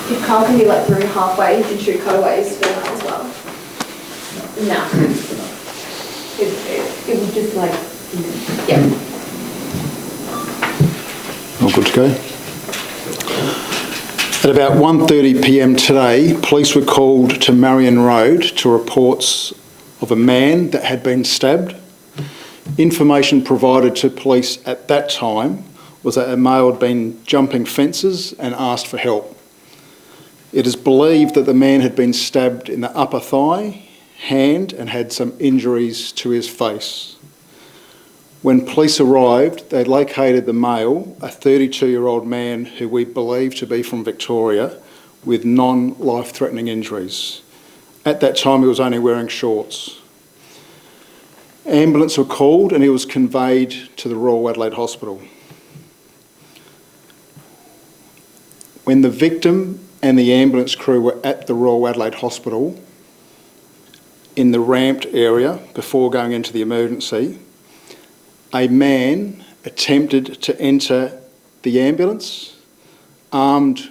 Your car can be like through halfway, you can shoot cutaways for that as well. No. It was just like, yeah. All good to go. At about 1:30 p.m. today, police were called to Marion Road to reports of a man that had been stabbed. Information provided to police at that time was that a male had been jumping fences and asked for help. It is believed that the man had been stabbed in the upper thigh, hand, and had some injuries to his face. When police arrived, they located the male, a 32-year-old man who we believe to be from Victoria, with non-life-threatening injuries. At that time, he was only wearing shorts. Ambulance were called and he was conveyed to the Royal Adelaide Hospital. When the victim and the ambulance crew were at the Royal Adelaide Hospital, in the ramped area before going into the emergency, a man attempted to enter the ambulance armed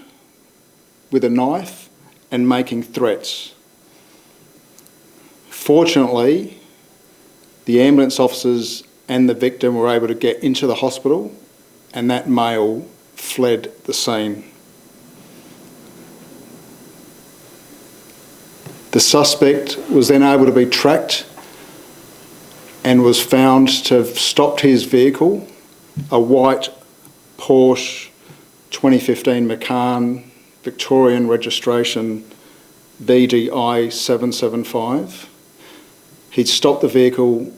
with a knife and making threats. Fortunately, the ambulance officers and the victim were able to get into the hospital and that male fled the scene. The suspect was then able to be tracked and was found to have stopped his vehicle, a white Porsche 2015 Macan, Victorian registration VDI 775. He'd stopped the vehicle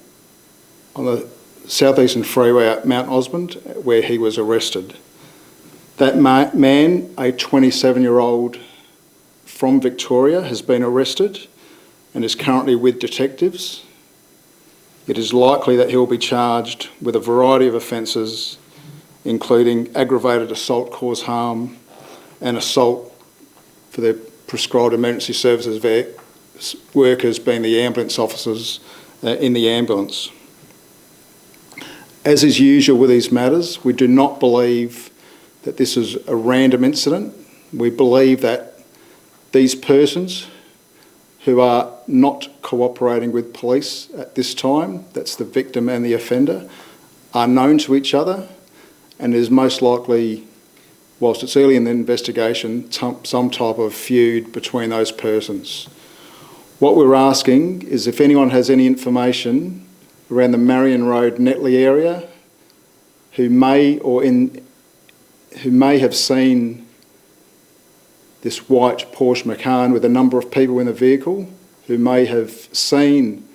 on the South Eastern Freeway at Mount Osmond, where he was arrested. That man, a 27-year-old from Victoria, has been arrested and is currently with detectives. It is likely that he will be charged with a variety of offences, including aggravated assault cause harm and assault for the prescribed emergency services workers, being the ambulance officers in the ambulance. As is usual with these matters, we do not believe that this is a random incident. We believe that these persons who are not cooperating with police at this time, that's the victim and the offender, are known to each other, and is most likely, whilst it's early in the investigation, some type of feud between those persons. What we're asking is if anyone has any information around the Marion Road, Netley area, who may have seen this white Porsche Macan with a number of people in the vehicle, who may have seen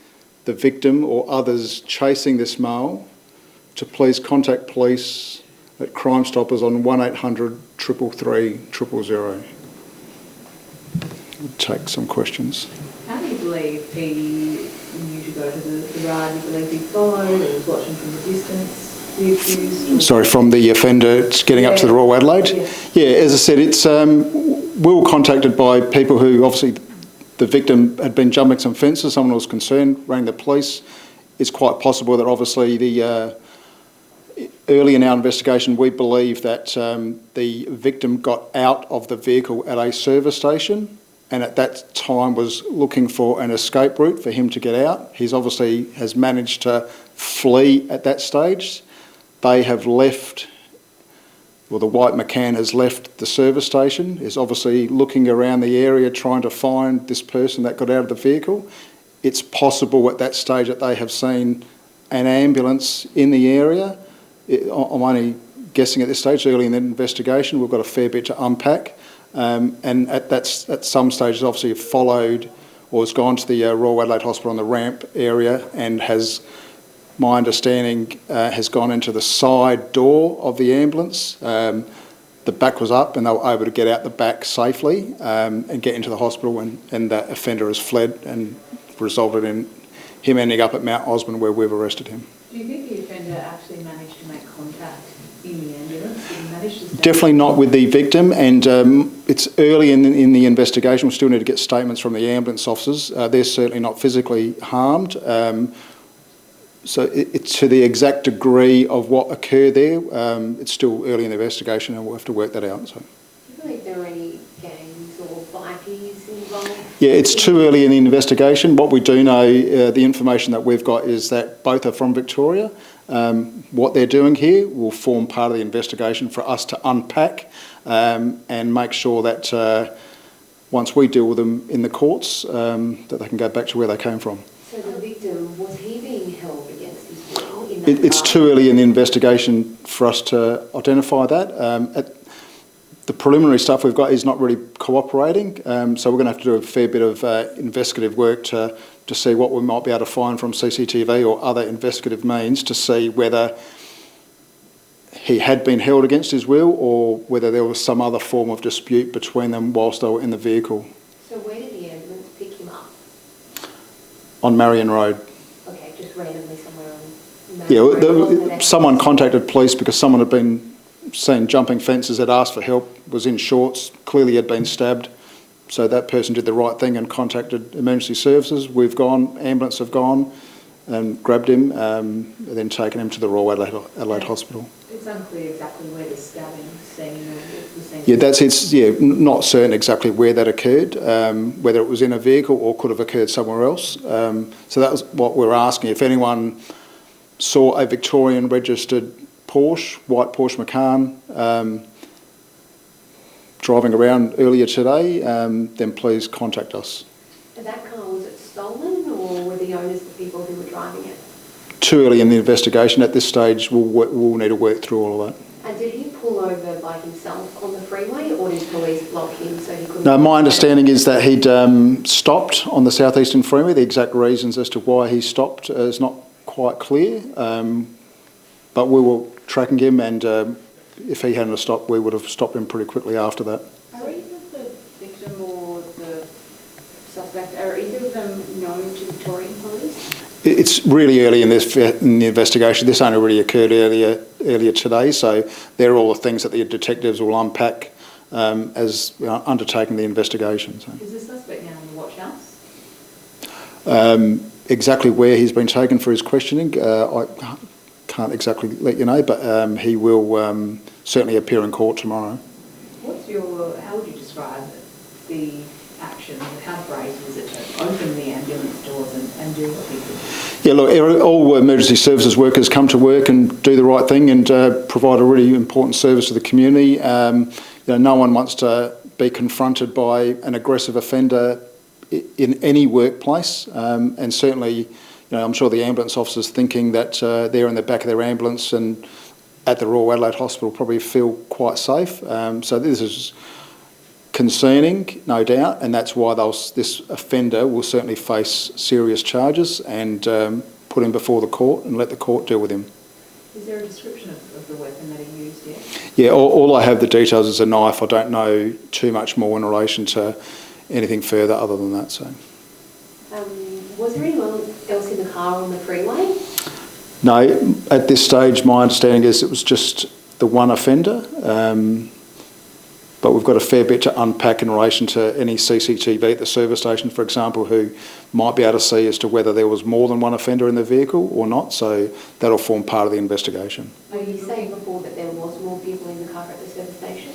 the victim or others chasing this male, to please contact police at Crime Stoppers on 1800 333 000. We'll take some questions. How do you believe he knew to go to the ride? Do you believe he followed and was watching from the distance? Sorry, from the offender getting up to the Royal Adelaide? Yeah, as I said, it's we were contacted by people who, obviously, the victim had been jumping some fences, someone was concerned, rang the police. It's quite possible that obviously early in our investigation, we believe that the victim got out of the vehicle at a service station and at that time was looking for an escape route for him to get out. He's obviously has managed to flee at that stage. They have left, well, the white Macan has left the service station, is obviously looking around the area trying to find this person that got out of the vehicle. It's possible at that stage that they have seen an ambulance in the area. I'm only guessing at this stage, early in the investigation. We've got a fair bit to unpack. And at some stages, obviously, followed or has gone to the Royal Adelaide Hospital on the ramp area and has, my understanding, has gone into the side door of the ambulance. The back was up and they were able to get out the back safely and get into the hospital, and that offender has fled and resulted in him ending up at Mount Osmond, where we've arrested him. Do you think the offender actually managed to make contact in the ambulance? Did he manage to Definitely not with the victim, and it's early in the investigation. We still need to get statements from the ambulance officers. They're certainly not physically harmed. So to the exact degree of what occurred there, it's still early in the investigation and we'll have to work that out. So. Do you believe there are any gangs or bikies involved? Yeah, it's too early in the investigation. What we do know, the information that we've got is that both are from Victoria. What they're doing here will form part of the investigation for us to unpack and make sure that once we deal with them in the courts, that they can go back to where they came from. So the victim, was he being held against his will in that It's too early in the investigation for us to identify that. The preliminary stuff we've got is not really cooperating, so we're going to have to do a fair bit of investigative work to see what we might be able to find from CCTV or other investigative means to see whether he had been held against his will or whether there was some other form of dispute between them whilst they were in the vehicle. So where did the ambulance pick him up? On Marion Road. Okay, just randomly somewhere on Marion Road. Yeah, someone contacted police because someone had been seen jumping fences, had asked for help, was in shorts, clearly had been stabbed. So that person did the right thing and contacted emergency services. We've gone, ambulance have gone and grabbed him, and then taken him to the Royal Adelaide Hospital. It's unclear exactly where the stabbing scene was seen. Yeah, not certain exactly where that occurred, whether it was in a vehicle or could have occurred somewhere else. So that was what we're asking. If anyone saw a Victorian registered Porsche, white Porsche Macan, driving around earlier today, then please contact us. And that car, was it stolen or were the owners the people who were driving it? Too early in the investigation. At this stage, we'll need to work through all of that. And did he pull over by himself on the freeway or did police block him so he couldn't? No, my understanding is that he'd stopped on the South Eastern Freeway. The exact reasons as to why he stopped is not quite clear, but we were tracking him, and if he hadn't stopped, we would have stopped him pretty quickly after that. Are either the victim or the suspect, are either of them known to Victorian police? It's really early in the investigation. This only really occurred earlier today, so they're all the things that the detectives will unpack as undertaking the investigation. So. Is the suspect now in the watch house? Exactly where he's been taken for his questioning, I can't exactly let you know, but he will certainly appear in court tomorrow. How would you describe the action? How brave was it to open the ambulance doors and do what he did? Yeah, look, all emergency services workers come to work and do the right thing and provide a really important service to the community. No one wants to be confronted by an aggressive offender in any workplace, and certainly, I'm sure the ambulance officers thinking that they're in the back of their ambulance and at the Royal Adelaide Hospital probably feel quite safe. So this is concerning, no doubt, and that's why this offender will certainly face serious charges and put him before the court and let the court deal with him. Is there a description of the weapon that he used yet? Yeah, all I have the details is a knife. I don't know too much more in relation to anything further other than that. So. Was there anyone else in the car on the freeway? No, at this stage my understanding is it was just the one offender, but we've got a fair bit to unpack in relation to any CCTV at the service station, for example, who might be able to see as to whether there was more than one offender in the vehicle or not, so that'll form part of the investigation. Were you saying before that there was more people in the car at the service station?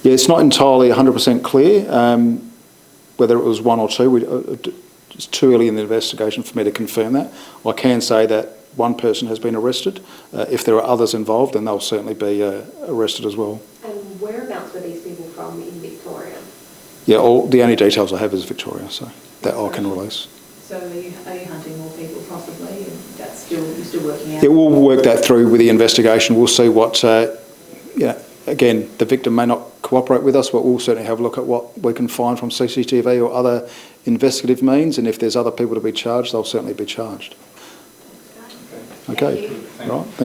Yeah, it's not entirely 100% clear whether it was one or two. It's too early in the investigation for me to confirm that. I can say that one person has been arrested. If there are others involved, then they'll certainly be arrested as well. And whereabouts were these people from in Victoria? Yeah, the only details I have is Victoria, so that I can release. So are you hunting more people possibly? And you're still working out? Yeah, we'll work that through with the investigation. We'll see what, again, the victim may not cooperate with us, but we'll certainly have a look at what we can find from CCTV or other investigative means, and if there's other people to be charged, they'll certainly be charged. Okay, right.